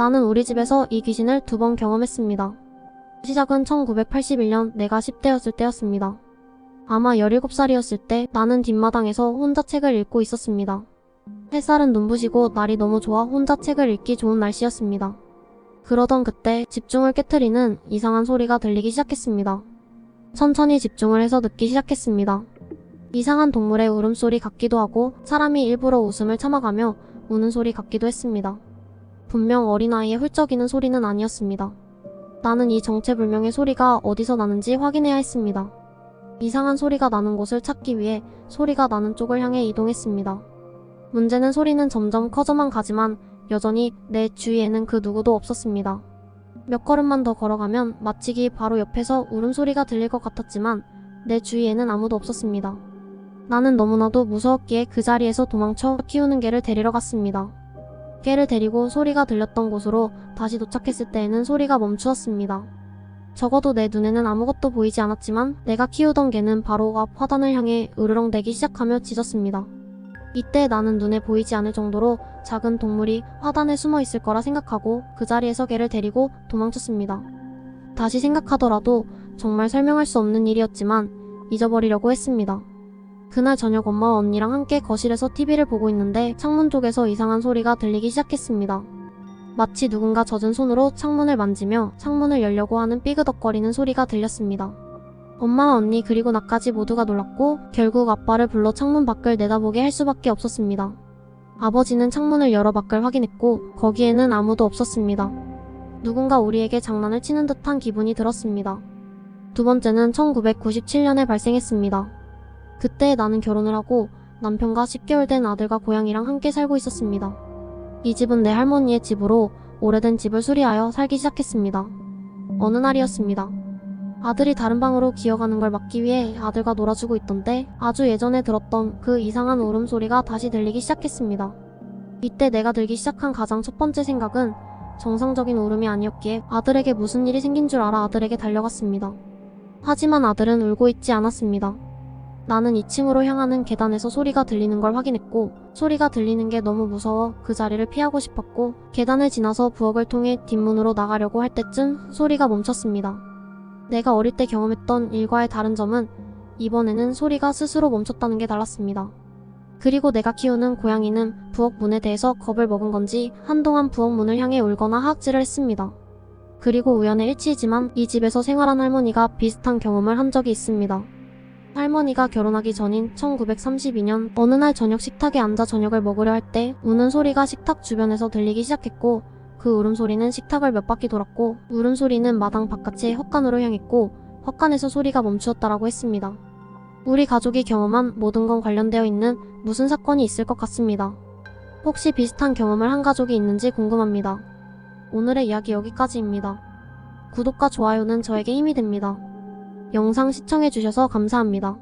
나는 우리 집에서 이 귀신을 2번 경험했습니다. 시작은 1981년 내가 10대였을 때였습니다. 아마 17살이었을 때 나는 뒷마당에서 혼자 책을 읽고 있었습니다. 햇살은 눈부시고 날이 너무 좋아 혼자 책을 읽기 좋은 날씨였습니다. 그러던 그때 집중을 깨트리는 이상한 소리가 들리기 시작했습니다. 천천히 집중을 해서 듣기 시작했습니다. 이상한 동물의 울음소리 같기도 하고 사람이 일부러 웃음을 참아가며 우는 소리 같기도 했습니다. 분명 어린아이의 훌쩍이는 소리는 아니었습니다. 나는 이 정체불명의 소리가 어디서 나는지 확인해야 했습니다. 이상한 소리가 나는 곳을 찾기 위해 소리가 나는 쪽을 향해 이동했습니다. 문제는 소리는 점점 커져만 가지만 여전히 내 주위에는 그 누구도 없었습니다. 몇 걸음만 더 걸어가면 마치기 바로 옆에서 울음소리가 들릴 것 같았지만 내 주위에는 아무도 없었습니다. 나는 너무나도 무서웠기에 그 자리에서 도망쳐 키우는 개를 데리러 갔습니다. 개를 데리고 소리가 들렸던 곳으로 다시 도착했을 때에는 소리가 멈추었습니다. 적어도 내 눈에는 아무것도 보이지 않았지만 내가 키우던 개는 바로 앞 화단을 향해 으르렁대기 시작하며 짖었습니다. 이때 나는 눈에 보이지 않을 정도로 작은 동물이 화단에 숨어 있을 거라 생각하고 그 자리에서 개를 데리고 도망쳤습니다. 다시 생각하더라도 정말 설명할 수 없는 일이었지만 잊어버리려고 했습니다. 그날 저녁 엄마와 언니랑 함께 거실에서 TV를 보고 있는데 창문 쪽에서 이상한 소리가 들리기 시작했습니다. 마치 누군가 젖은 손으로 창문을 만지며 창문을 열려고 하는 삐그덕거리는 소리가 들렸습니다. 엄마와 언니 그리고 나까지 모두가 놀랐고 결국 아빠를 불러 창문 밖을 내다보게 할 수밖에 없었습니다. 아버지는 창문을 열어 밖을 확인했고 거기에는 아무도 없었습니다. 누군가 우리에게 장난을 치는 듯한 기분이 들었습니다. 두 번째는 1997년에 발생했습니다. 그때 나는 결혼을 하고 남편과 10개월 된 아들과 고양이랑 함께 살고 있었습니다. 이 집은 내 할머니의 집으로 오래된 집을 수리하여 살기 시작했습니다. 어느 날이었습니다. 아들이 다른 방으로 기어가는 걸 막기 위해 아들과 놀아주고 있던데 아주 예전에 들었던 그 이상한 울음소리가 다시 들리기 시작했습니다. 이때 내가 들기 시작한 가장 첫 번째 생각은 정상적인 울음이 아니었기에 아들에게 무슨 일이 생긴 줄 알아 아들에게 달려갔습니다. 하지만 아들은 울고 있지 않았습니다. 나는 2층으로 향하는 계단에서 소리가 들리는 걸 확인했고 소리가 들리는 게 너무 무서워 그 자리를 피하고 싶었고 계단을 지나서 부엌을 통해 뒷문으로 나가려고 할 때쯤 소리가 멈췄습니다. 내가 어릴 때 경험했던 일과의 다른 점은 이번에는 소리가 스스로 멈췄다는 게 달랐습니다. 그리고 내가 키우는 고양이는 부엌 문에 대해서 겁을 먹은 건지 한동안 부엌 문을 향해 울거나 하악질을 했습니다. 그리고 우연의 일치이지만 이 집에서 생활한 할머니가 비슷한 경험을 한 적이 있습니다. 할머니가 결혼하기 전인 1932년 어느 날 저녁 식탁에 앉아 저녁을 먹으려 할 때 우는 소리가 식탁 주변에서 들리기 시작했고 그 울음소리는 식탁을 몇 바퀴 돌았고 울음소리는 마당 바깥의 헛간으로 향했고 헛간에서 소리가 멈추었다라고 했습니다. 우리 가족이 경험한 모든 건 관련되어 있는 무슨 사건이 있을 것 같습니다. 혹시 비슷한 경험을 한 가족이 있는지 궁금합니다. 오늘의 이야기 여기까지입니다. 구독과 좋아요는 저에게 힘이 됩니다. 영상 시청해주셔서 감사합니다.